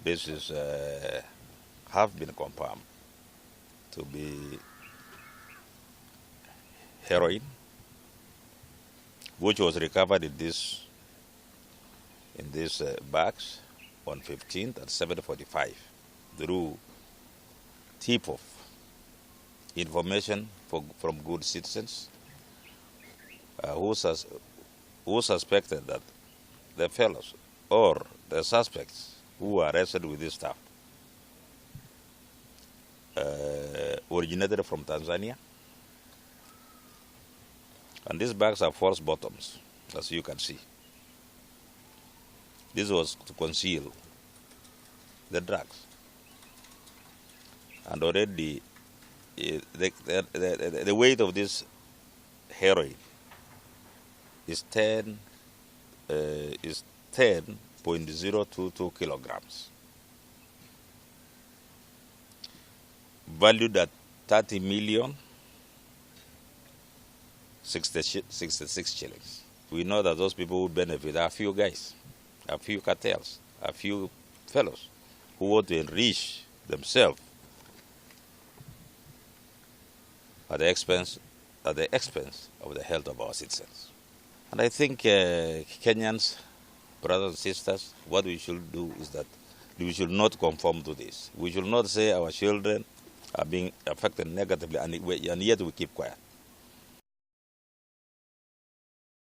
this is have been confirmed to be heroin, which was recovered in these bags on 15th at 7:45 through tip of information from good citizens who suspected that the fellows or the suspects who were arrested with this stuff originated from Tanzania. And these bags are false bottoms, as you can see. This was to conceal the drugs. And already the weight of this heroin is 10.022 kilograms, valued at 30 million 66 shillings. We know that those people who benefit are a few guys, a few cartels, a few fellows who want to enrich themselves at the expense of the health of our citizens. And I think Kenyans, brothers and sisters, what we should do is that we should not conform to this. We should not say our children are being affected negatively and yet we keep quiet.